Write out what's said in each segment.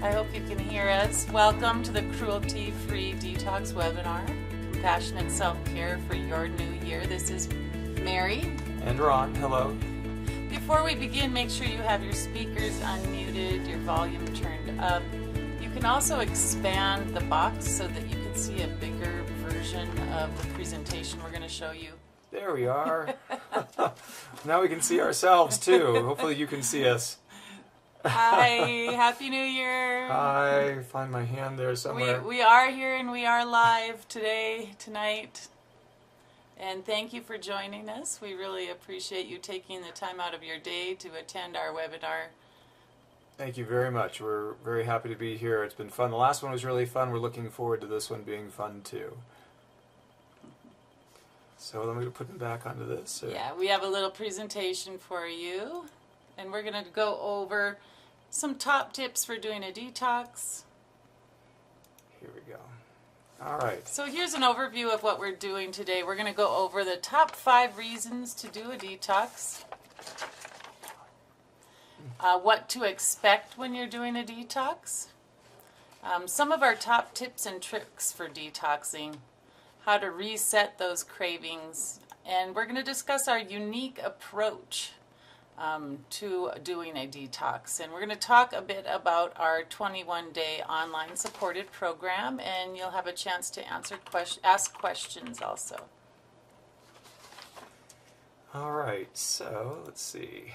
I hope you can hear us. Welcome to the Cruelty-Free Detox webinar, Compassionate Self-Care for Your New Year. This is Mary. And Ron, hello. Before we begin, make sure you have your speakers unmuted, your volume turned up. You can also expand the box so that you can see a bigger version of the presentation we're going to show you. There we are. Now we can see ourselves too. Hopefully you can see us. Hi, Happy New Year. Hi, find my hand there somewhere. We are here and we are live tonight. And thank you for joining us. We really appreciate you taking the time out of your day to attend our webinar. Thank you very much. We're very happy to be here. It's been fun. The last one was really fun. We're looking forward to this one being fun too. So let me put them back onto this. Yeah, we have a little presentation for you. And we're going to go over some top tips for doing a detox. Here we go. All right. So here's an overview of what we're doing today. We're going to go over the top 5 reasons to do a detox. What to expect when you're doing a detox. Some of our top tips and tricks for detoxing. How to reset those cravings. And we're going to discuss our unique approach to doing a detox. And we're going to talk a bit about our 21-day online supported program, and you'll have a chance to ask questions also. All right, so let's see.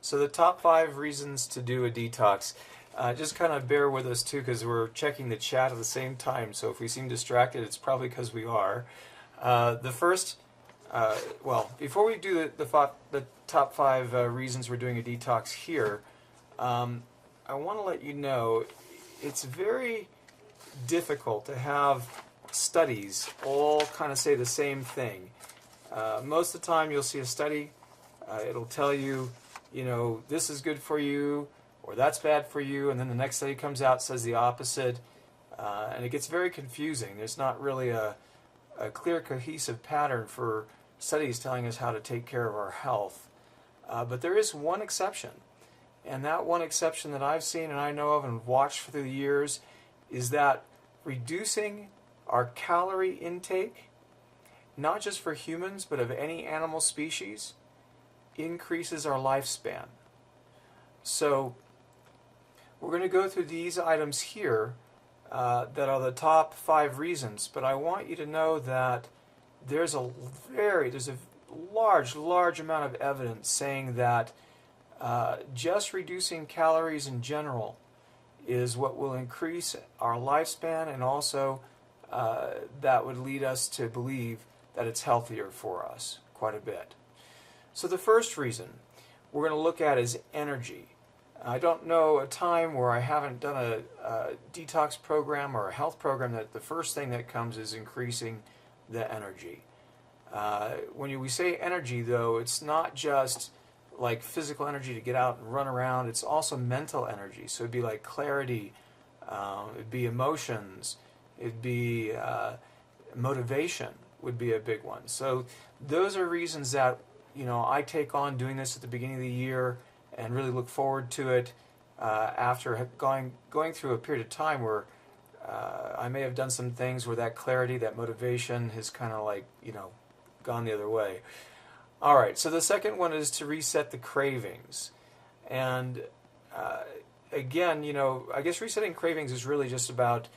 So the top 5 reasons to do a detox. Just kind of bear with us too, because we're checking the chat at the same time. So if we seem distracted, it's probably because we are. The first, before we do the top 5 reasons we're doing a detox here, I want to let you know it's very difficult to have studies all kind of say the same thing. Most of the time you'll see a study, it'll tell you, this is good for you, or that's bad for you, and then the next study comes out says the opposite, and it gets very confusing. There's not really a clear, cohesive pattern for studies telling us how to take care of our health. But there is one exception, and that one exception that I've seen and I know of and watched through the years is that reducing our calorie intake, not just for humans but of any animal species, increases our lifespan. So we're going to go through these items here that are the top 5 reasons, but I want you to know that there's a large amount of evidence saying that just reducing calories in general is what will increase our lifespan, and also that would lead us to believe that it's healthier for us quite a bit. So the first reason we're going to look at is energy. I don't know a time where I haven't done a detox program or a health program that the first thing that comes is increasing the energy. When we say energy, though, it's not just like physical energy to get out and run around. It's also mental energy. So it'd be like clarity, it'd be emotions, it'd be motivation would be a big one. So those are reasons that I take on doing this at the beginning of the year and really look forward to it after going through a period of time where I may have done some things where that clarity, that motivation has kind of gone the other way. All right, so the second one is to reset the cravings. And again, I guess resetting cravings is really just about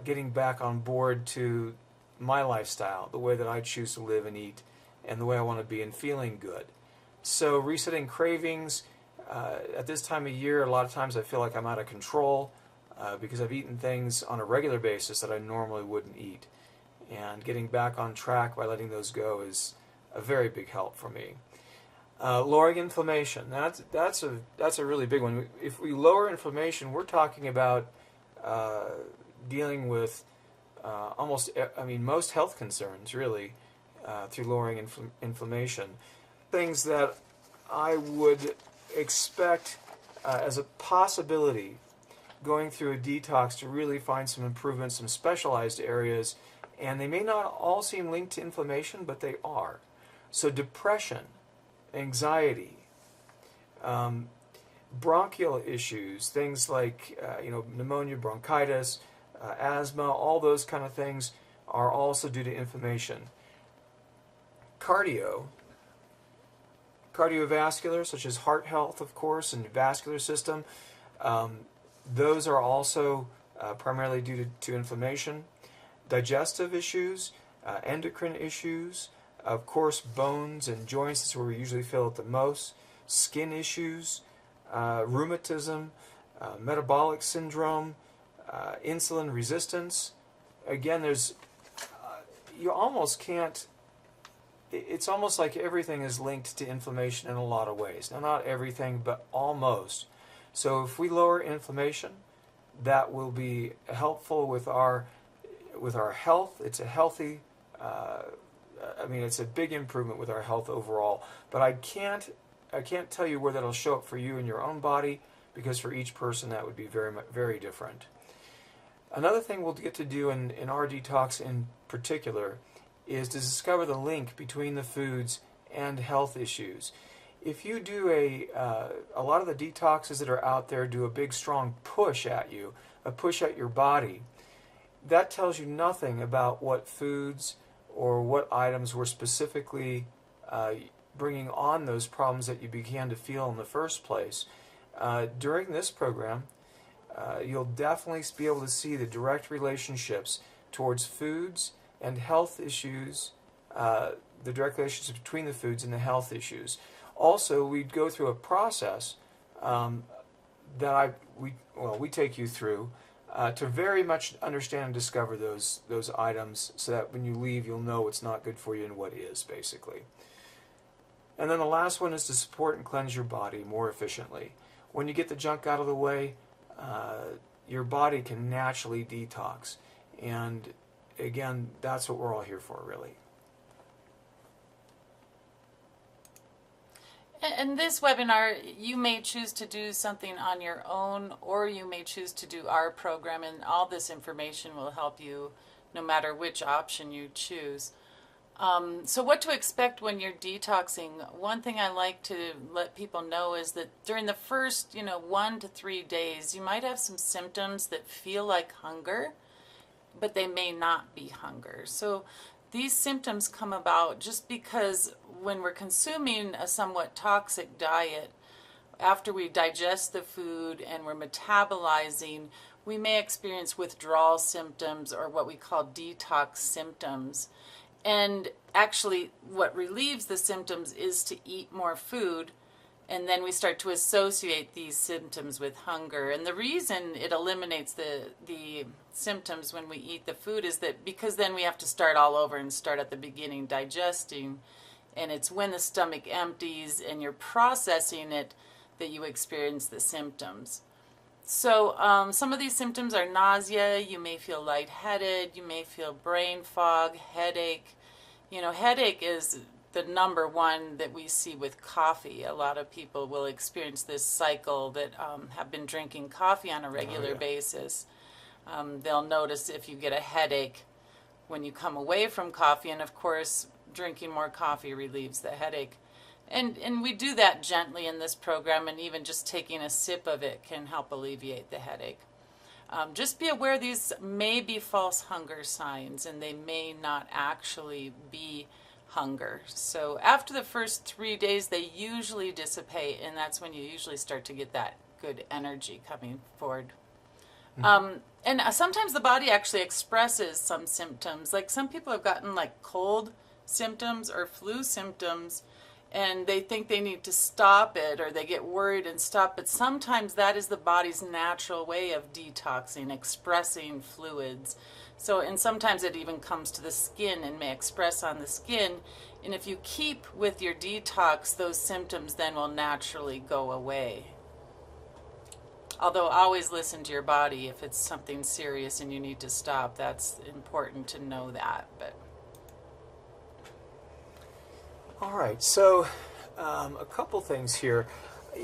getting back on board to my lifestyle, the way that I choose to live and eat, and the way I want to be and feeling good. So resetting cravings, at this time of year, a lot of times I feel like I'm out of control because I've eaten things on a regular basis that I normally wouldn't eat. And getting back on track by letting those go is a very big help for me. Lowering inflammation, that's a really big one. If we lower inflammation, we're talking about dealing with most health concerns really through lowering inflammation. Things that I would expect as a possibility going through a detox to really find some improvements, some specialized areas, and they may not all seem linked to inflammation, but they are. So depression, anxiety, Bronchial issues, things like pneumonia, bronchitis, asthma, all those kind of things are also due to inflammation. Cardiovascular, such as heart health, of course, and vascular system, those are also primarily due to inflammation. Digestive issues, endocrine issues, of course, bones and joints is where we usually feel it the most. Skin issues, rheumatism, metabolic syndrome, insulin resistance. Again, you almost can't, it's almost like everything is linked to inflammation in a lot of ways. Now, not everything, but almost. So if we lower inflammation, that will be helpful with our health. It's a healthy, it's a big improvement with our health overall. But I can't tell you where that'll show up for you in your own body, because for each person that would be very, very different. Another thing we'll get to do in our detox in particular is to discover the link between the foods and health issues. If you do a lot of the detoxes that are out there do a big strong push at you, a push at your body, that tells you nothing about what foods or what items were specifically bringing on those problems that you began to feel in the first place. During this program, you'll definitely be able to see the direct relationships towards foods and health issues, the direct relationships between the foods and the health issues. Also, we'd go through a process that we take you through to very much understand and discover those items, so that when you leave, you'll know what's not good for you and what is, basically. And then the last one is to support and cleanse your body more efficiently. When you get the junk out of the way, your body can naturally detox. And again, that's what we're all here for, really. In this webinar, you may choose to do something on your own, or you may choose to do our program, and all this information will help you no matter which option you choose. So what to expect when you're detoxing? One thing I like to let people know is that during the first 1 to 3 days, you might have some symptoms that feel like hunger, but they may not be hunger. So these symptoms come about just because when we're consuming a somewhat toxic diet, after we digest the food and we're metabolizing, we may experience withdrawal symptoms, or what we call detox symptoms. And actually, what relieves the symptoms is to eat more food, and then we start to associate these symptoms with hunger. And the reason it eliminates the symptoms when we eat the food is that because then we have to start all over and start at the beginning digesting, and it's when the stomach empties and you're processing it that you experience the symptoms. So some of these symptoms are nausea, you may feel lightheaded, you may feel brain fog, headache. Headache is the number one that we see with coffee. A lot of people will experience this cycle that have been drinking coffee on a regular basis. They'll notice if you get a headache when you come away from coffee, and of course drinking more coffee relieves the headache. And we do that gently in this program, and even just taking a sip of it can help alleviate the headache. Just be aware these may be false hunger signs, and they may not actually be hunger. So after the first 3 days, they usually dissipate, and that's when you usually start to get that good energy coming forward. Mm-hmm. And sometimes the body actually expresses some symptoms. Like some people have gotten like cold symptoms or flu symptoms, and they think they need to stop it, or they get worried and stop. But sometimes that is the body's natural way of detoxing, expressing fluids. And sometimes it even comes to the skin and may express on the skin. And if you keep with your detox, those symptoms then will naturally go away. Although always listen to your body if it's something serious and you need to stop. That's important to know that. But all right, so a couple things here.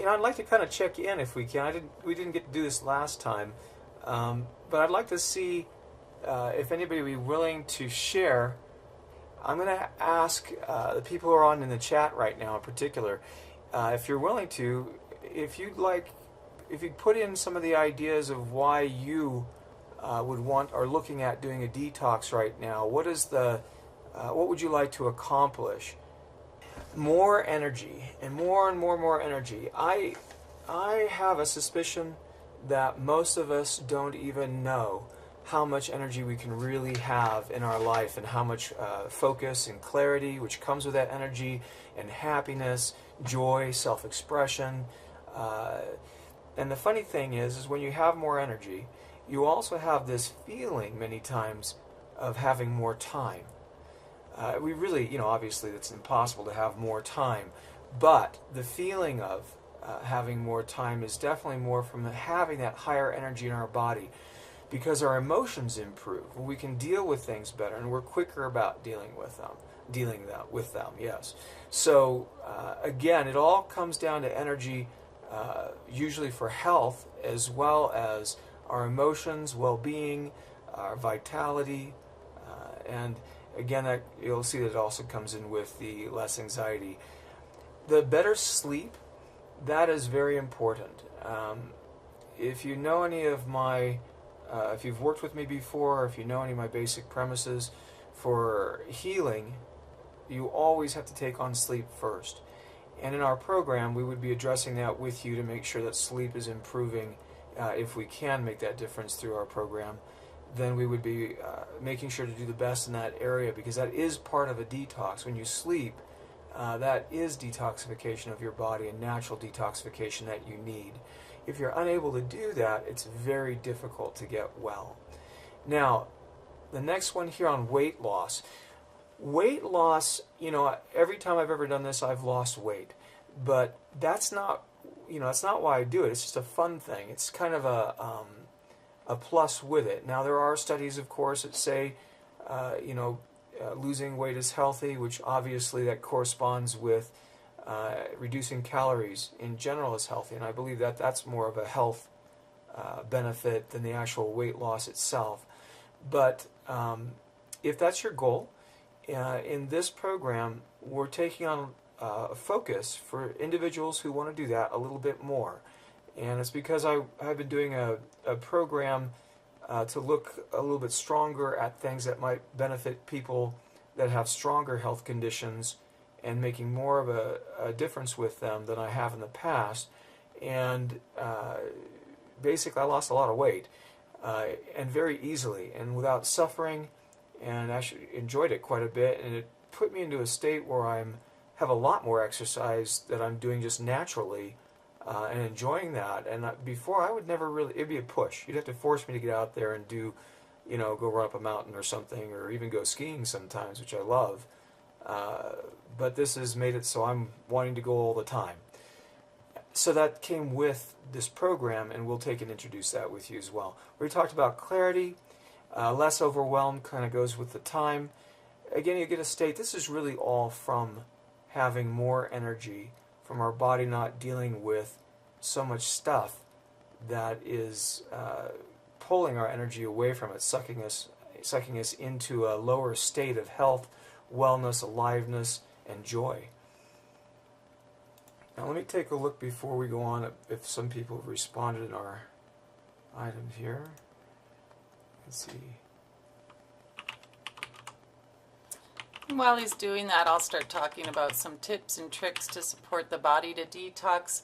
I'd like to kind of check in if we can. We didn't get to do this last time, but I'd like to see if anybody would be willing to share. I'm going to ask the people who are on in the chat right now in particular, if you're willing to, if you'd like if you put in some of the ideas of why you would want or looking at doing a detox right now, what would you like to accomplish? More energy and more energy. I have a suspicion that most of us don't even know how much energy we can really have in our life, and how much focus and clarity which comes with that energy, and happiness, joy, self-expression. And the funny thing is when you have more energy, you also have this feeling many times of having more time. We really, obviously it's impossible to have more time, but the feeling of having more time is definitely more from having that higher energy in our body, because our emotions improve. We can deal with things better, and we're quicker about dealing with them. Yes. So again, it all comes down to energy, usually for health, as well as our emotions, well-being, our vitality, and again, you'll see that it also comes in with the less anxiety. The better sleep, that is very important. If you know any of if you've worked with me before, or if you know any of my basic premises for healing, you always have to take on sleep first. And in our program, we would be addressing that with you to make sure that sleep is improving. If we can make that difference through our program, then we would be making sure to do the best in that area, because that is part of a detox. When you sleep, that is detoxification of your body, a natural detoxification that you need. If you're unable to do that, it's very difficult to get well. Now, the next one here on weight loss. Weight loss, every time I've ever done this, I've lost weight. But that's not, that's not why I do it. It's just a fun thing. It's kind of a plus with it. Now, there are studies, of course, that say, losing weight is healthy, which obviously that corresponds with reducing calories in general is healthy, and I believe that that's more of a health benefit than the actual weight loss itself. But if that's your goal, in this program, we're taking on a focus for individuals who want to do that a little bit more. And it's because I've been doing a program to look a little bit stronger at things that might benefit people that have stronger health conditions, and making more of a difference with them than I have in the past. And basically I lost a lot of weight, and very easily, and without suffering, and actually enjoyed it quite a bit. And it put me into a state where I have a lot more exercise that I'm doing just naturally, and enjoying that. And before, I would never really, it'd be a push. You'd have to force me to get out there and do, go run up a mountain or something, or even go skiing sometimes, which I love. But this has made it so I'm wanting to go all the time. So that came with this program, and we'll take and introduce that with you as well. We talked about clarity, less overwhelmed, kind of goes with the time. Again, you get a state, this is really all from having more energy, from our body not dealing with so much stuff that is pulling our energy away from it, sucking us into a lower state of health, wellness, aliveness, and joy. Now let me take a look before we go on if some people have responded in our items here. Let's see. While he's doing that, I'll start talking about some tips and tricks to support the body to detox.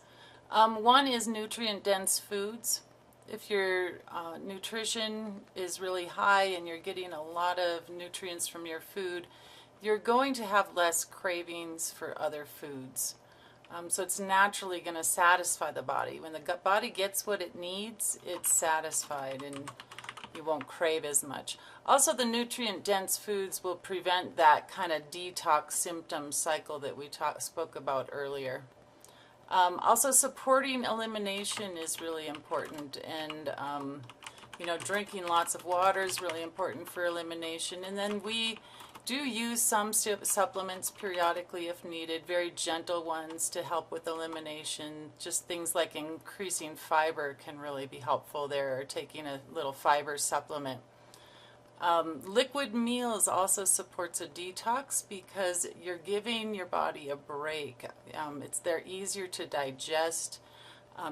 One is nutrient-dense foods. If your nutrition is really high and you're getting a lot of nutrients from your food, you're going to have less cravings for other foods. So it's naturally going to satisfy the body. When the body gets what it needs, it's satisfied and you won't crave as much. Also, the nutrient-dense foods will prevent that kind of detox symptom cycle that we spoke about earlier. Also, supporting elimination is really important, and drinking lots of water is really important for elimination. And then we do use some supplements periodically if needed, very gentle ones to help with elimination. Just things like increasing fiber can really be helpful there, or taking a little fiber supplement. Liquid meals also supports a detox because you're giving your body a break. They're easier to digest.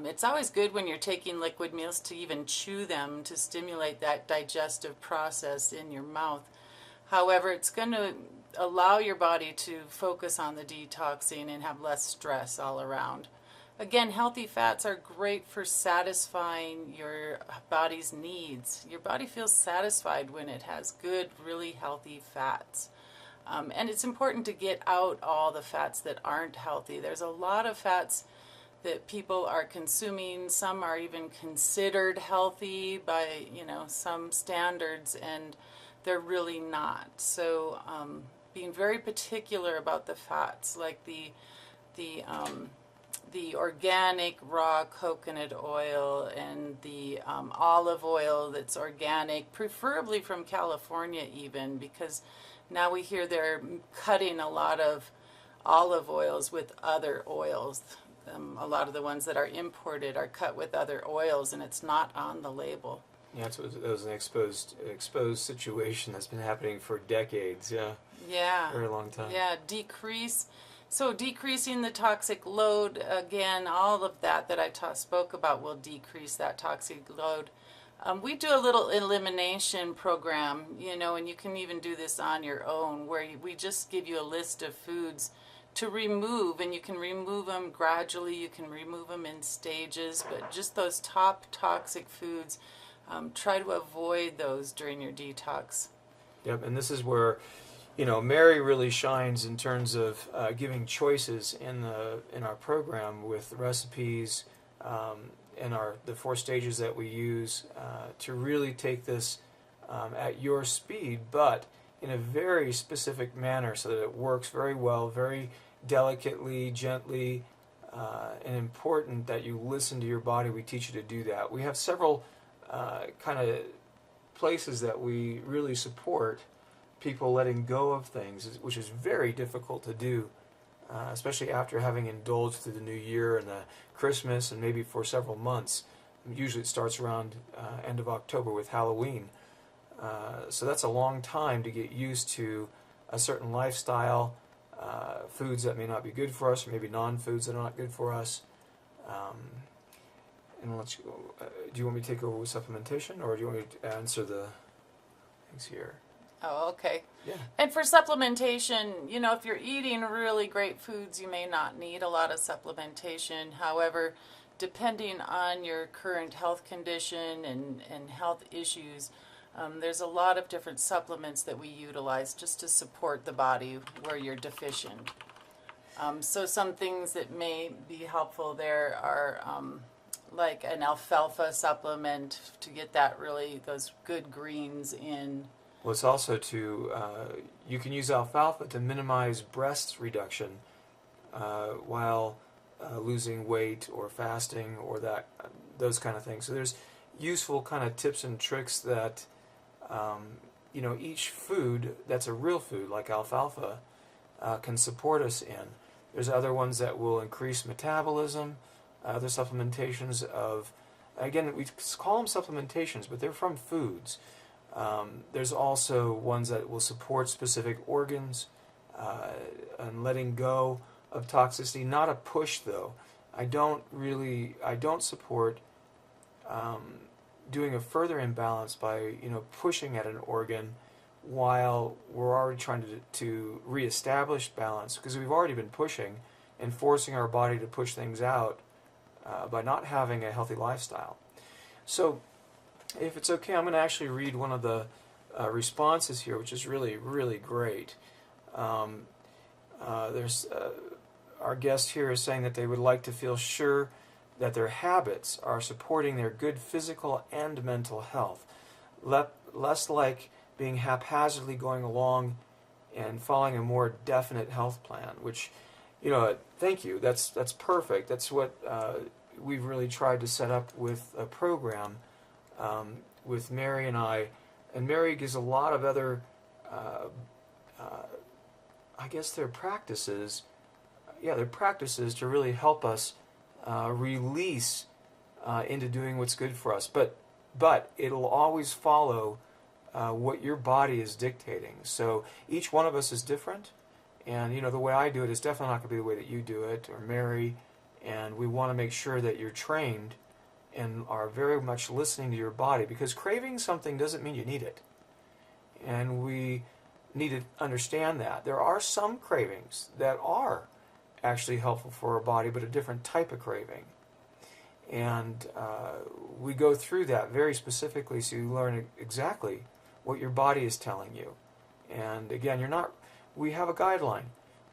It's always good when you're taking liquid meals to even chew them to stimulate that digestive process in your mouth. However, it's going to allow your body to focus on the detoxing and have less stress all around. Again, healthy fats are great for satisfying your body's needs. Your body feels satisfied when it has good, really healthy fats. And it's important to get out all the fats that aren't healthy. There's a lot of fats that people are consuming. Some are even considered healthy by, some standards, and they're really not. So being very particular about the fats, like the organic raw coconut oil and the olive oil that's organic, preferably from California even, because now we hear they're cutting a lot of olive oils with other oils. A lot of the ones that are imported are cut with other oils, and it's not on the label. Yeah, that was an exposed situation that's been happening for decades. Yeah. Yeah. Very long time. Yeah, decreasing the toxic load, again, all of that I spoke about will decrease that toxic load. We do a little elimination program, and you can even do this on your own, where we just give you a list of foods to remove, and you can remove them gradually, you can remove them in stages, but just those top toxic foods, try to avoid those during your detox. Yep, and this is where Mary really shines in terms of giving choices in our program with recipes and the 4 stages that we use to really take this at your speed, but in a very specific manner so that it works very well, very delicately, gently, and important that you listen to your body. We teach you to do that. We have several kind of places that we really support people letting go of things, which is very difficult to do, especially after having indulged through the new year and the Christmas and maybe for several months. Usually it starts around end of October with Halloween. So that's a long time to get used to a certain lifestyle, foods that may not be good for us, or maybe non-foods that are not good for us. And do you want me to take over with supplementation, or do you want me to answer the things here? Oh, okay. Yeah. And for supplementation, if you're eating really great foods, you may not need a lot of supplementation. However, depending on your current health condition and health issues, there's a lot of different supplements that we utilize just to support the body where you're deficient. So some things that may be helpful there are like an alfalfa supplement to get those good greens in. Well, it's also you can use alfalfa to minimize breast reduction while losing weight or fasting or those kind of things. So there's useful kind of tips and tricks that each food that's a real food like alfalfa can support us in. There's other ones that will increase metabolism, other supplementations again, we call them supplementations, but they're from foods. There's also ones that will support specific organs and letting go of toxicity. Not a push, though. I don't support doing a further imbalance by pushing at an organ while we're already trying to reestablish balance, because we've already been pushing and forcing our body to push things out by not having a healthy lifestyle. So if it's okay, I'm going to actually read one of the responses here, which is really, really great. There's our guest here is saying that they would like to feel sure that their habits are supporting their good physical and mental health, less like being haphazardly going along and following a more definite health plan, which, thank you. That's perfect. That's what we've really tried to set up with a program with Mary and I. And Mary gives a lot of other, I guess they're practices. Yeah, they're practices to really help us release into doing what's good for us. But it'll always follow what your body is dictating. So each one of us is different. And, the way I do it is definitely not going to be the way that you do it, or Mary. And we want to make sure that you're trained and are very much listening to your body, because craving something doesn't mean you need it. And we need to understand that. There are some cravings that are actually helpful for our body, but a different type of craving. And we go through that very specifically so you learn exactly what your body is telling you. And again, we have a guideline,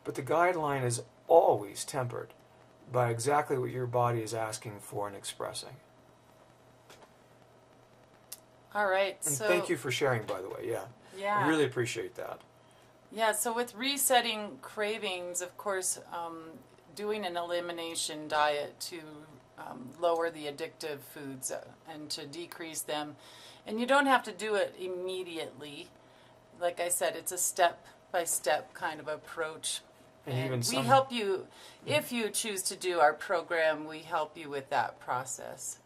but the guideline is always tempered by exactly what your body is asking for and expressing. All right. And so thank you for sharing, by the way. Yeah. Yeah. I really appreciate that. Yeah, so with resetting cravings, of course, doing an elimination diet to lower the addictive foods and to decrease them. And you don't have to do it immediately. Like I said, it's a step-by-step kind of approach. And even we help you, if you choose to do our program, we help you with that process.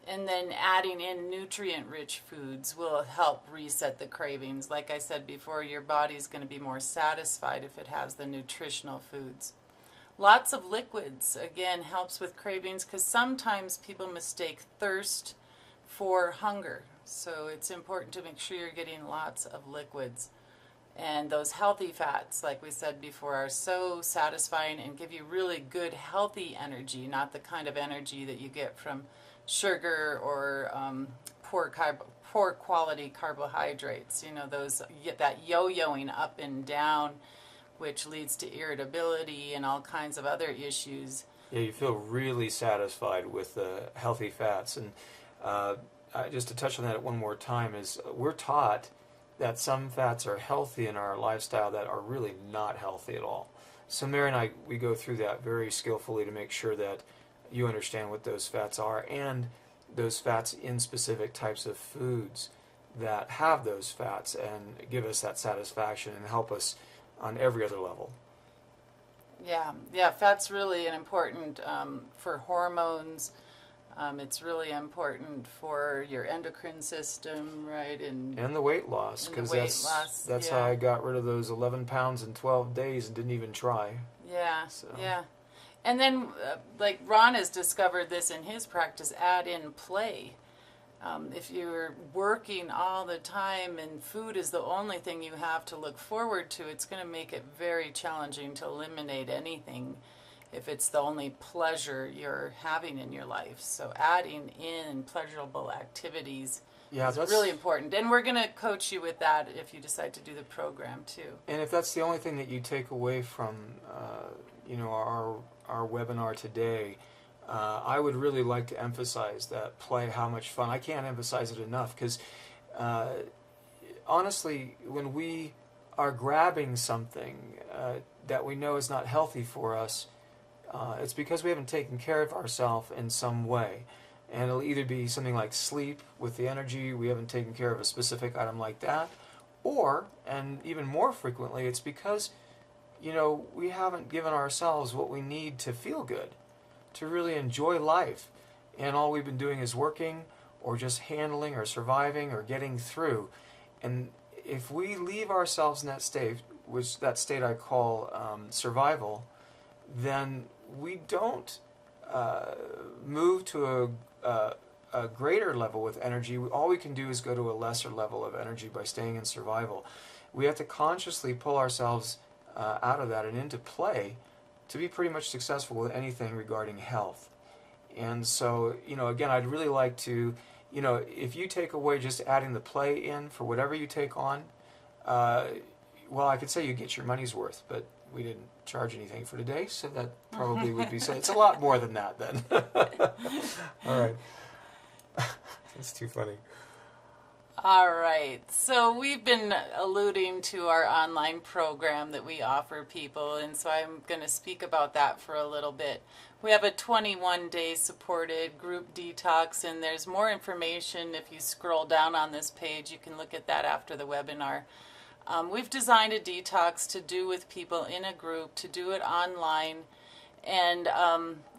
And then adding in nutrient-rich foods will help reset the cravings. Like I said before, your body's going to be more satisfied if it has the nutritional foods. Lots of liquids, again, helps with cravings, because sometimes people mistake thirst for hunger. So it's important to make sure you're getting lots of liquids. And those healthy fats, like we said before, are so satisfying and give you really good, healthy energy, not the kind of energy that you get from sugar or poor quality carbohydrates. You know, that yo-yoing up and down, which leads to irritability and all kinds of other issues. Yeah, you feel really satisfied with the healthy fats. And just to touch on that one more time, is we're taught that some fats are healthy in our lifestyle that are really not healthy at all. So Mary and I, we go through that very skillfully to make sure that you understand what those fats are, and those fats in specific types of foods that have those fats and give us that satisfaction and help us on every other level. Yeah, fat's really important for hormones. It's really important for your endocrine system, right? And the weight loss, because that's how I got rid of those 11 pounds in 12 days and didn't even try. Yeah, yeah. And then, like Ron has discovered this in his practice, add in play. If you're working all the time and food is the only thing you have to look forward to, it's going to make it very challenging to eliminate anything if it's the only pleasure you're having in your life. So adding in pleasurable activities is really important. And we're going to coach you with that if you decide to do the program too. And if that's the only thing that you take away from our webinar today, I would really like to emphasize that play, how much fun. I can't emphasize it enough, because honestly, when we are grabbing something that we know is not healthy for us, it's because we haven't taken care of ourselves in some way. And it'll either be something like sleep with the energy, we haven't taken care of a specific item like that, or, and even more frequently, it's because, we haven't given ourselves what we need to feel good, to really enjoy life. And all we've been doing is working, or just handling, or surviving, or getting through. And if we leave ourselves in that state, which that state I call survival, then we don't move to a greater level with energy. All we can do is go to a lesser level of energy by staying in survival. We have to consciously pull ourselves out of that and into play to be pretty much successful with anything regarding health. And so, again, I'd really like to, if you take away just adding the play in for whatever you take on, well, I could say you get your money's worth, but we didn't charge anything for today, so that probably would be, so it's a lot more than that then. All right. That's too funny. All right. So we've been alluding to our online program that we offer people, and so I'm going to speak about that for a little bit. We have a 21-day supported group detox, and there's more information. If you scroll down on this page, you can look at that after the webinar. We've designed a detox to do with people in a group, to do it online, and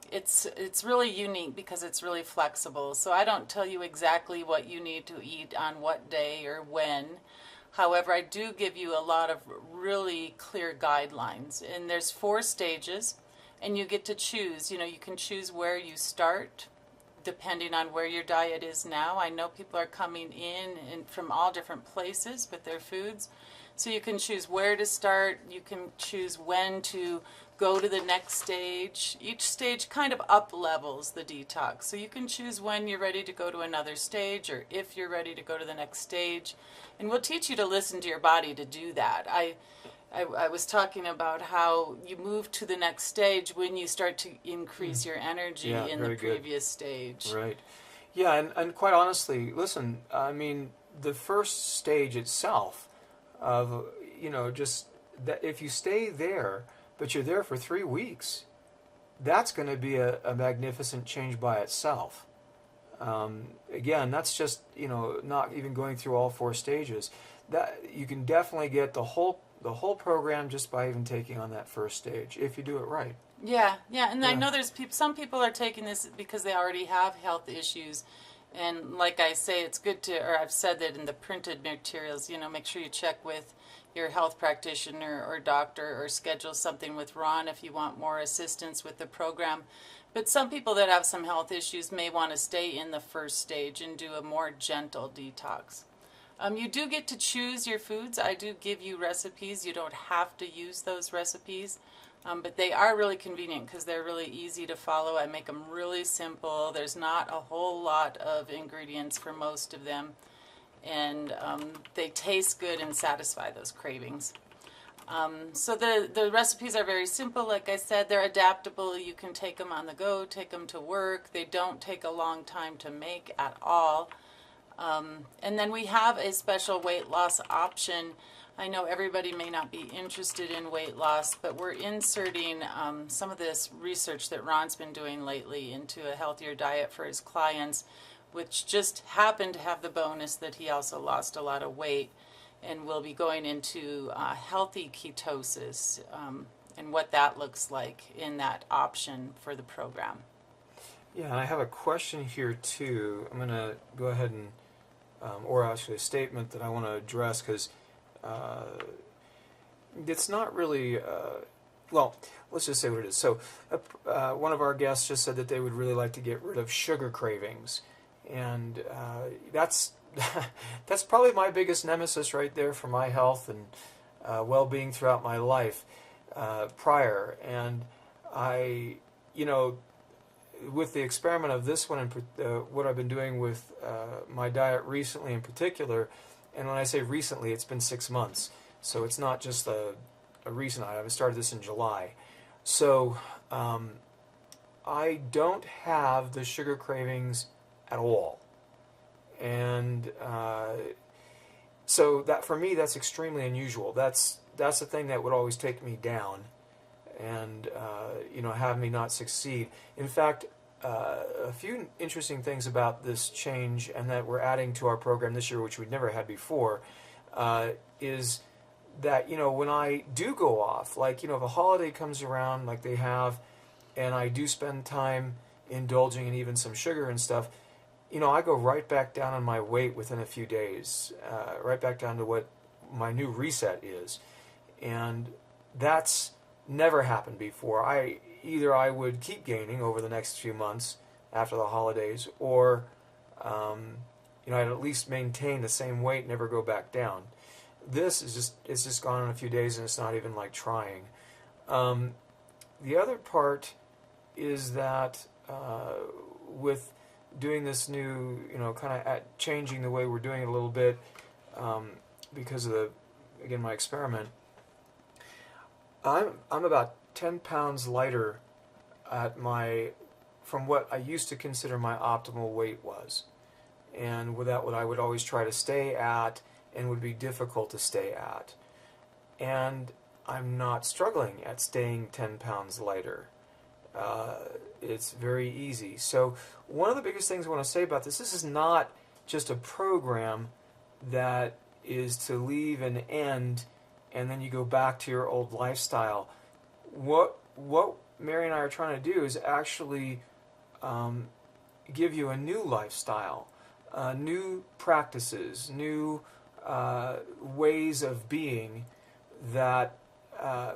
it's really unique because it's really flexible. So I don't tell you exactly what you need to eat on what day or when. However, I do give you a lot of really clear guidelines. And there's 4 stages. and you get to choose. You know, you can choose where you start depending on where your diet is now. I know people are coming in from all different places with their foods. So you can choose where to start. You can choose when to go to the next stage. Each stage kind of up levels the detox. So you can choose when you're ready to go to another stage or if you're ready to go to the next stage. And we'll teach you to listen to your body to do that. I was talking about how you move to the next stage when you start to increase your energy in the previous stage. Right. Yeah, and quite honestly, listen, I mean, the first stage itself of, you know, just that if you stay there, but you're there for 3 weeks, that's going to be a magnificent change by itself. Again, that's just, you know, not even going through all 4 stages. That you can definitely get the whole program just by even taking on that first stage if you do it right. Yeah, and I know there's some people are taking this because they already have health issues. And like I say, it's good to, or I've said that in the printed materials, you know, make sure you check with your health practitioner or doctor or schedule something with Ron if you want more assistance with the program. But some people that have some health issues may want to stay in the first stage and do a more gentle detox. You do get to choose your foods. I do give you recipes. You don't have to use those recipes. But they are really convenient because they're really easy to follow. I make them really simple. There's not a whole lot of ingredients for most of them. And they taste good and satisfy those cravings. So the recipes are very simple. Like I said, they're adaptable. You can take them on the go, take them to work. They don't take a long time to make at all. And then we have a special weight loss option. I know everybody may not be interested in weight loss, but we're inserting some of this research that Ron's been doing lately into a healthier diet for his clients, which just happened to have the bonus that he also lost a lot of weight, and we'll be going into healthy ketosis and what that looks like in that option for the program. Yeah, and I have a question here too. I'm going to go ahead and, or actually a statement that I want to address because it's not really, well, let's just say what it is. So one of our guests just said that they would really like to get rid of sugar cravings. And that's that's probably my biggest nemesis right there for my health and well-being throughout my life prior. And I, you know, with the experiment of this one and what I've been doing with my diet recently in particular, and when I say recently, it's been 6 months. So it's not just a recent item. I started this in July. So I don't have the sugar cravings at all. And so that for me, that's extremely unusual. That's the thing that would always take me down and you know, have me not succeed. In fact, a few interesting things about this change and that we're adding to our program this year, which we'd never had before, is that, you know, when I do go off, like, you know, if a holiday comes around like they have, and I do spend time indulging in even some sugar and stuff, you know, I go right back down on my weight within a few days, right back down to what my new reset is. And that's never happened before. Either I would keep gaining over the next few months after the holidays, or you know, I'd at least maintain the same weight, never go back down. This is it's just gone in a few days, and it's not even like trying. The other part is that with doing this new, you know, kind of changing the way we're doing it a little bit because of again, my experiment, I'm about 10 pounds lighter from what I used to consider my optimal weight was, and without what I would always try to stay at and would be difficult to stay at. And I'm not struggling at staying 10 pounds lighter. It's very easy. So one of the biggest things I want to say about this is not just a program that is to leave and end and then you go back to your old lifestyle. What Mary and I are trying to do is actually give you a new lifestyle, new practices, new ways of being that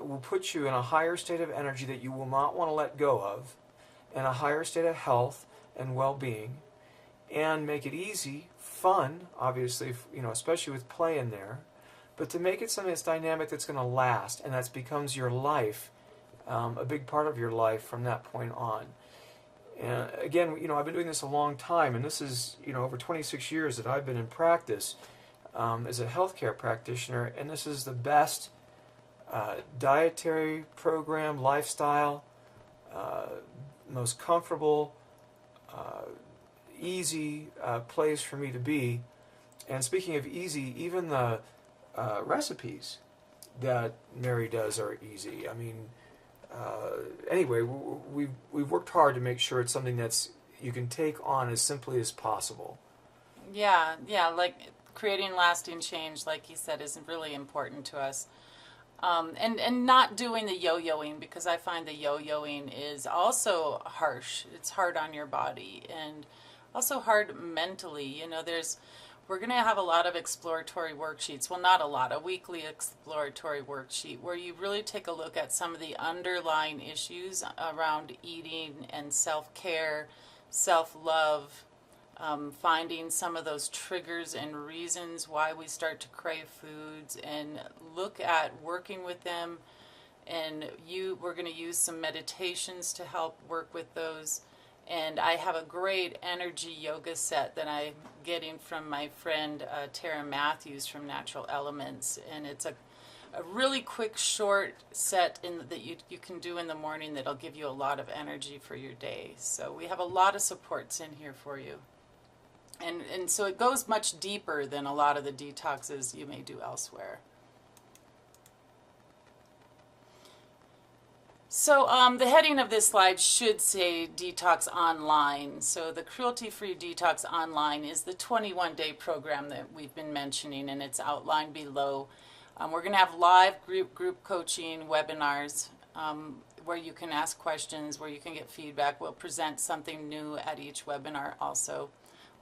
will put you in a higher state of energy that you will not want to let go of, and a higher state of health and well-being, and make it easy, fun, obviously, especially with play in there, but to make it something that's dynamic, that's going to last, and that becomes your life, a big part of your life from that point on. And again, I've been doing this a long time, and this is, over 26 years that I've been in practice as a healthcare practitioner, and this is the best dietary program, lifestyle, most comfortable, easy place for me to be. And speaking of easy, even the recipes that Mary does are easy. I mean, anyway, we've worked hard to make sure it's something that's you can take on as simply as possible. Yeah, like creating lasting change, like he said, is really important to us. And not doing the yo-yoing, because I find the yo-yoing is also harsh. It's hard on your body and also hard mentally. We're going to have a lot of exploratory worksheets. Well, not a lot, a weekly exploratory worksheet where you really take a look at some of the underlying issues around eating and self-care, self-love, finding some of those triggers and reasons why we start to crave foods, and look at working with them. And we're going to use some meditations to help work with those. And I have a great energy yoga set that I'm getting from my friend Tara Matthews from Natural Elements. And it's a really quick, short set that you can do in the morning that'll give you a lot of energy for your day. So we have a lot of supports in here for you. And so it goes much deeper than a lot of the detoxes you may do elsewhere. So the heading of this slide should say Detox Online. So the Cruelty-Free Detox Online is the 21-day program that we've been mentioning, and it's outlined below. We're going to have live group coaching webinars where you can ask questions, where you can get feedback. We'll present something new at each webinar also.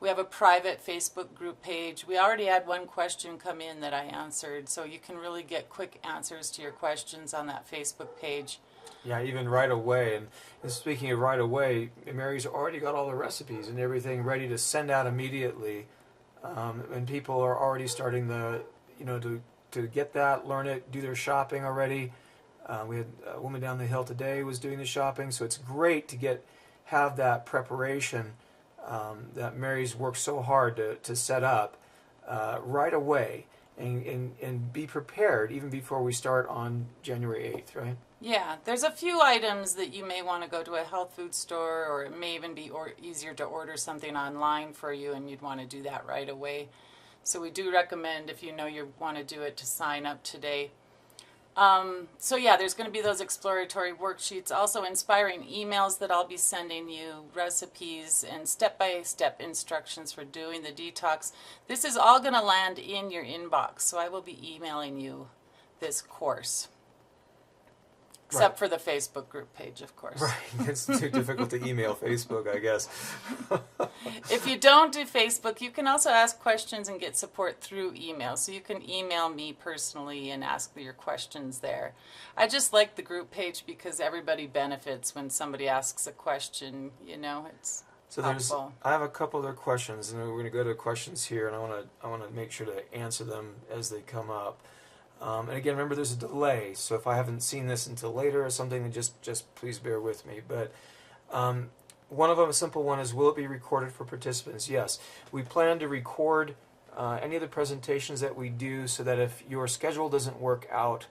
We have a private Facebook group page. We already had one question come in that I answered, so you can really get quick answers to your questions on that Facebook page. Yeah, even right away. And speaking of right away, Mary's already got all the recipes and everything ready to send out immediately. And people are already starting to get that, learn it, do their shopping already. We had a woman down the hill today who was doing the shopping, so it's great to have that preparation that Mary's worked so hard to set up right away, and be prepared even before we start on January 8th, right? Yeah, there's a few items that you may want to go to a health food store, or it may even be easier to order something online for you, and you'd want to do that right away. So we do recommend, if you want to do it, to sign up today. So yeah, there's going to be those exploratory worksheets, also inspiring emails that I'll be sending you, recipes and step-by-step instructions for doing the detox. This is all going to land in your inbox, so I will be emailing you this course. Except for the Facebook group page, of course. Right. It's too difficult to email Facebook, I guess. If you don't do Facebook, you can also ask questions and get support through email. So you can email me personally and ask your questions there. I just like the group page because everybody benefits when somebody asks a question. It's helpful. I have a couple other questions, and we're going to go to questions here, and I want to make sure to answer them as they come up. And again, remember there's a delay, so if I haven't seen this until later or something, then just please bear with me. But one of them, a simple one, is will it be recorded for participants? Yes. We plan to record any of the presentations that we do so that if your schedule doesn't work out,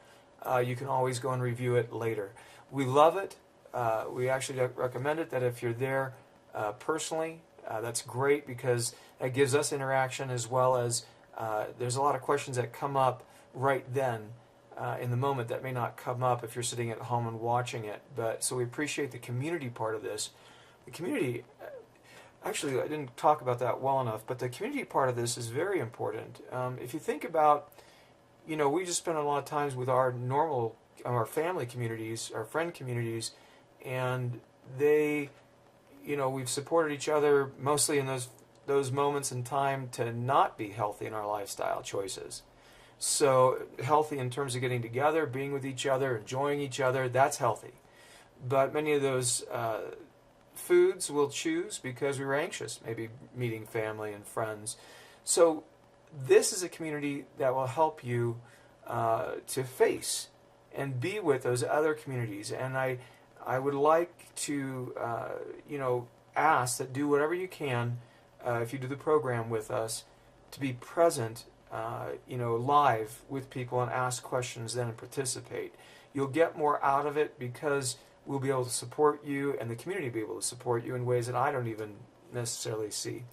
you can always go and review it later. We love it. We actually recommend it that if you're there personally, that's great because that gives us interaction, as well as there's a lot of questions that come up right then in the moment that may not come up if you're sitting at home and watching it. But so we appreciate the community part of this. The community, actually I didn't talk about that well enough, but the community part of this is very important. If you think about, we just spend a lot of times with our family communities, our friend communities, and we've supported each other mostly in those moments in time to not be healthy in our lifestyle choices. So healthy in terms of getting together, being with each other, enjoying each other, that's healthy. But many of those foods we'll choose because we were anxious, maybe meeting family and friends. So this is a community that will help you to face and be with those other communities. And I would like to, ask that do whatever you can, if you do the program with us, to be present, live with people and ask questions then and participate. You'll get more out of it because we'll be able to support you and the community will be able to support you in ways that I don't even necessarily see.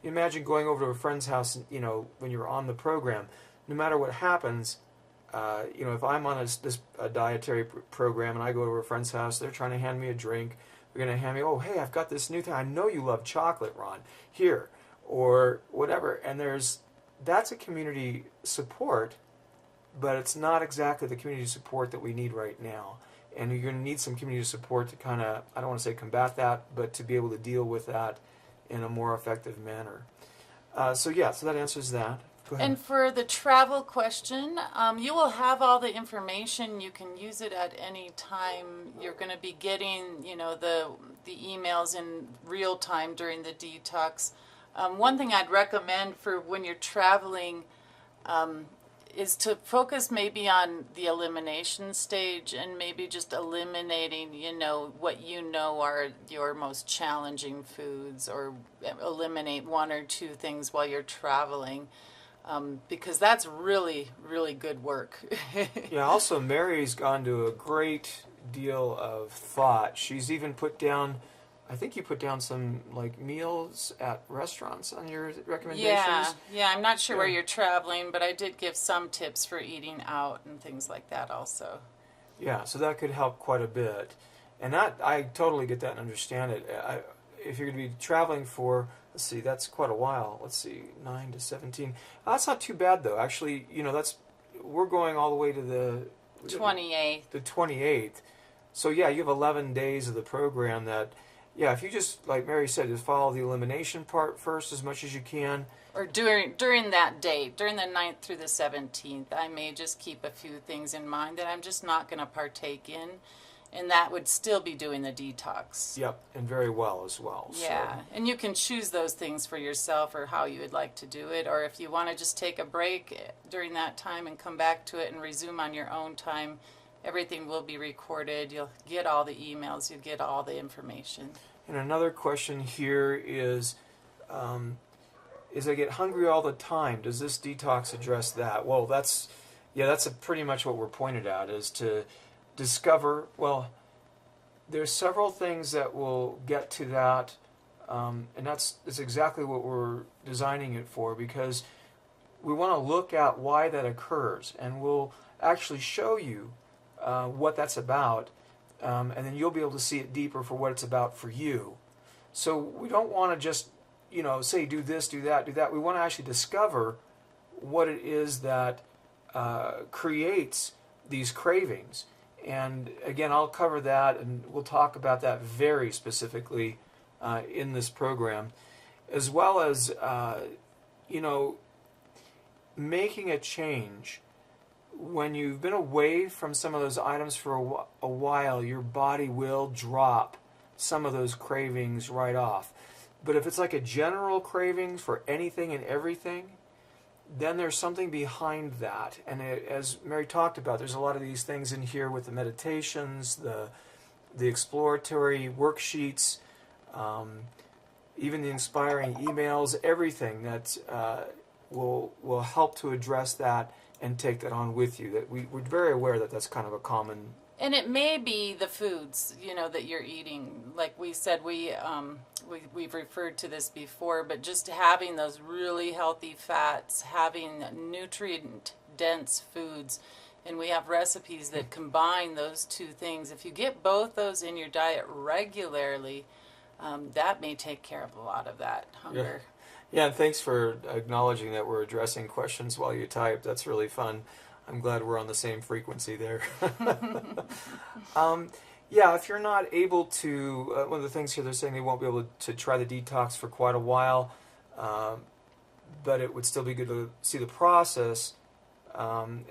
You imagine going over to a friend's house, when you're on the program, no matter what happens, if I'm on a dietary program and I go to a friend's house, they're trying to hand me a drink, they're going to hand me, oh, hey, I've got this new thing. I know you love chocolate, Ron. Here. Or whatever. And that's a community support, but it's not exactly the community support that we need right now. And you're going to need some community support to kind of, I don't want to say combat that, but to be able to deal with that in a more effective manner. So that answers that. Go ahead. And for the travel question, you will have all the information. You can use it at any time. You're going to be getting, the emails in real time during the detox. One thing I'd recommend for when you're traveling is to focus maybe on the elimination stage and maybe just eliminating, what are your most challenging foods, or eliminate one or two things while you're traveling. Because that's really, really good work. Yeah, also Mary's gone to a great deal of thought. She's even put down, I think you put down some meals at restaurants on your recommendations. Yeah, I'm not sure where you're traveling, but I did give some tips for eating out and things like that also. Yeah, so that could help quite a bit. And that, I totally get that and understand it. If you're going to be traveling for, let's see, that's quite a while. Let's see, 9 to 17. That's not too bad, though. Actually, we're going all the way to the 28th. The 28th. So, yeah, you have 11 days of the program that, if you just, like Mary said, just follow the elimination part first as much as you can. Or during that day, during the 9th through the 17th, I may just keep a few things in mind that I'm just not going to partake in. And that would still be doing the detox. Yep, and very well as well. Yeah, so. And you can choose those things for yourself or how you would like to do it. Or if you want to just take a break during that time and come back to it and resume on your own time, everything will be recorded. You'll get all the emails. You'll get all the information. And another question here is I get hungry all the time. Does this detox address that? Well, that's pretty much what we're pointed at, is to discover, there's several things that will get to that, and that's exactly what we're designing it for, because we want to look at why that occurs, and we'll actually show you what that's about, and then you'll be able to see it deeper for what it's about for you. So we don't want to just, say do this, do that, do that. We want to actually discover what it is that creates these cravings. And again, I'll cover that, and we'll talk about that very specifically in this program, as well as, making a change. When you've been away from some of those items for a while, your body will drop some of those cravings right off. But if it's like a general craving for anything and everything, then there's something behind that. And as Mary talked about, there's a lot of these things in here with the meditations, the exploratory worksheets, even the inspiring emails, everything that will help to address that and take that on with you. That we're very aware that that's kind of a common. And it may be the foods, that you're eating. Like we said, we've referred to this before, but just having those really healthy fats, having nutrient-dense foods, and we have recipes that combine those two things. If you get both those in your diet regularly, that may take care of a lot of that hunger. Yeah, and thanks for acknowledging that we're addressing questions while you type. That's really fun. I'm glad we're on the same frequency there. If you're not able to, one of the things here they're saying they won't be able to try the detox for quite a while, but it would still be good to see the process And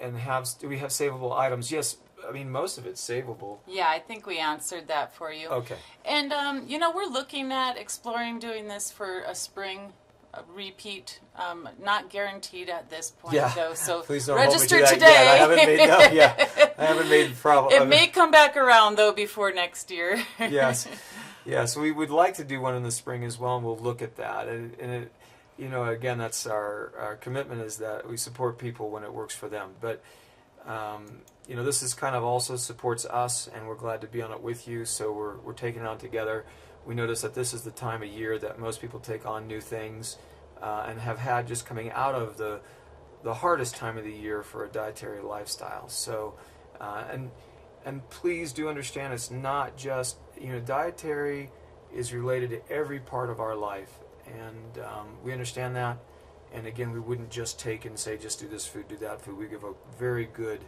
do we have savable items? Yes, I mean, most of it's savable. Yeah, I think we answered that for you. Okay. And, we're looking at exploring doing this for a spring repeat. Not guaranteed at this point, though. So please don't register hold me to today. That. I haven't made problem. It may come back around, though, before next year. Yes. Yeah, so we would like to do one in the spring as well, and we'll look at that. And it, again, that's our commitment, is that we support people when it works for them. But, this is kind of also supports us, and we're glad to be on it with you, so we're taking it on together. We notice that this is the time of year that most people take on new things and have had just coming out of the hardest time of the year for a dietary lifestyle. So, and please do understand, it's not just, dietary is related to every part of our life, and we understand that. And again, we wouldn't just take and say, just do this food, do that food. We give a very good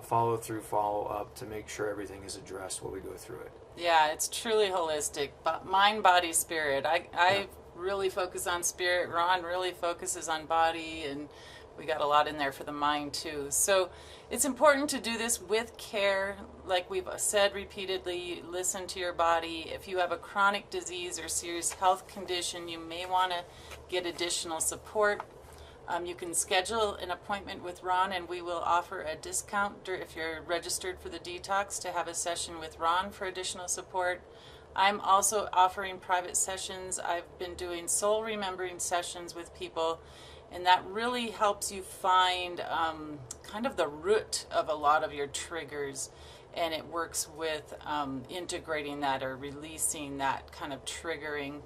follow-through, follow-up to make sure everything is addressed while we go through it. Yeah, it's truly holistic. Mind, body, spirit. I really focus on spirit. Ron really focuses on body, and we got a lot in there for the mind too. So it's important to do this with care. Like we've said repeatedly, listen to your body. If you have a chronic disease or serious health condition, you may want to get additional support. You can schedule an appointment with Ron, and we will offer a discount if you're registered for the detox to have a session with Ron for additional support. I'm also offering private sessions. I've been doing soul remembering sessions with people, and that really helps you find kind of the root of a lot of your triggers, and it works with integrating that or releasing that kind of triggering.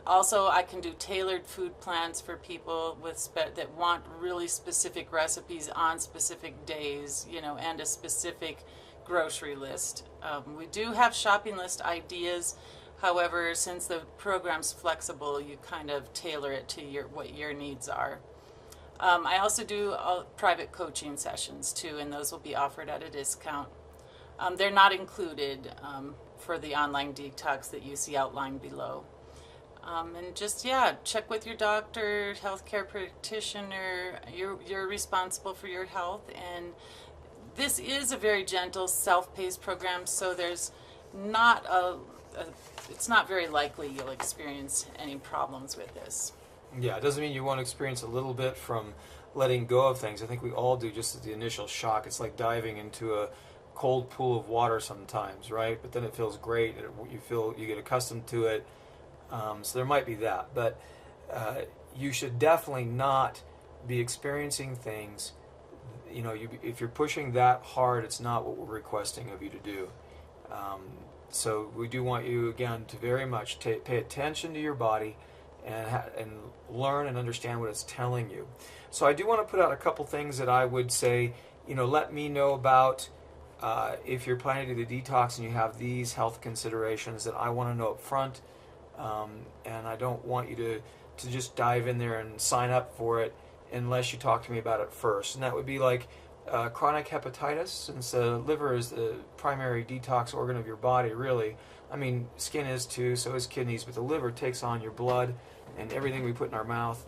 Also, I can do tailored food plans for people that want really specific recipes on specific days, and a specific grocery list. We do have shopping list ideas. However, since the program's flexible, you kind of tailor it to what your needs are. I also do private coaching sessions too, and those will be offered at a discount. They're not included for the online detox that you see outlined below. And just, check with your doctor, healthcare practitioner. You're responsible for your health, and this is a very gentle, self-paced program, so there's not it's not very likely you'll experience any problems with this. Yeah, it doesn't mean you won't experience a little bit from letting go of things. I think we all do, just at the initial shock. It's like diving into a cold pool of water sometimes, right? But then it feels great. You get accustomed to it. So there might be that, but you should definitely not be experiencing things. If you're pushing that hard, it's not what we're requesting of you to do. So we do want you, again, to very much pay attention to your body and learn and understand what it's telling you. So I do want to put out a couple things that I would say, let me know about if you're planning to do the detox and you have these health considerations that I want to know up front. And I don't want you to just dive in there and sign up for it unless you talk to me about it first. And that would be like chronic hepatitis, since the liver is the primary detox organ of your body, really. I mean, skin is too, so is kidneys, but the liver takes on your blood, and everything we put in our mouth,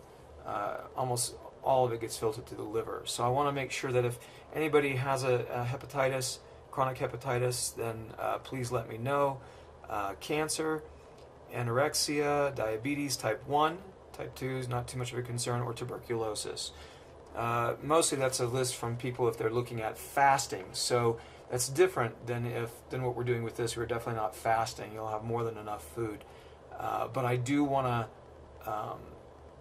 almost all of it gets filtered to the liver. So I want to make sure that if anybody has a hepatitis, chronic hepatitis, then please let me know. Cancer, anorexia, diabetes type 1, type 2 is not too much of a concern, or tuberculosis. Mostly that's a list from people if they're looking at fasting. So that's different than what we're doing with this. We're definitely not fasting. You'll have more than enough food. But I do want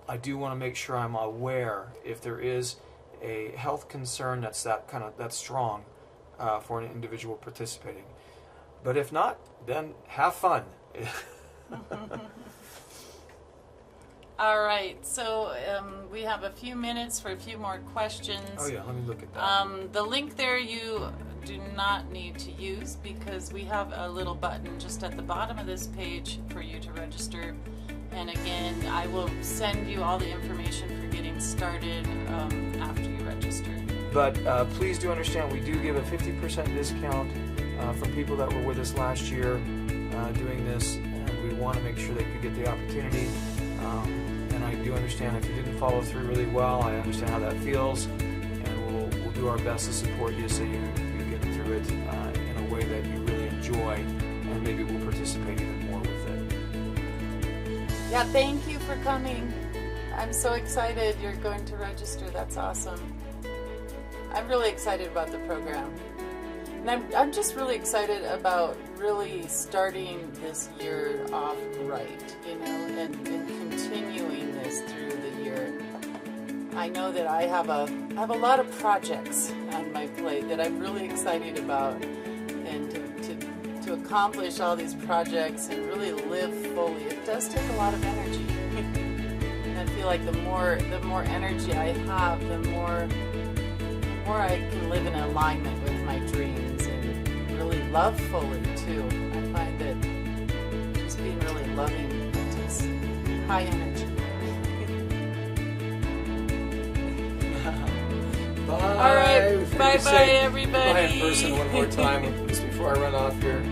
to make sure I'm aware if there is a health concern that's that strong for an individual participating. But if not, then have fun. All right, so we have a few minutes for a few more questions. Oh yeah, let me look at that. The link there you do not need to use, because we have a little button just at the bottom of this page for you to register. And again, I will send you all the information for getting started after you register. But please do understand, we do give a 50% discount for people that were with us last year doing this, and we want to make sure that you get the opportunity. And I do understand if you didn't follow through really well, I understand how that feels. do our best to support you so you get through it in a way that you really enjoy, and maybe we'll participate even more with it. Yeah, thank you for coming. I'm so excited you're going to register. That's awesome. I'm really excited about the program. And I'm just really excited about really starting this year off right, and continuing this through the year. I know that I have a lot of projects on my plate that I'm really excited about, and to accomplish all these projects and really live fully, it does take a lot of energy. And I feel like the more energy I have, the more I can live in alignment with my dreams and really love fully too. I find that just being really loving takes high energy. Bye. All right, bye everybody. Bye in person one more time just before I run off here.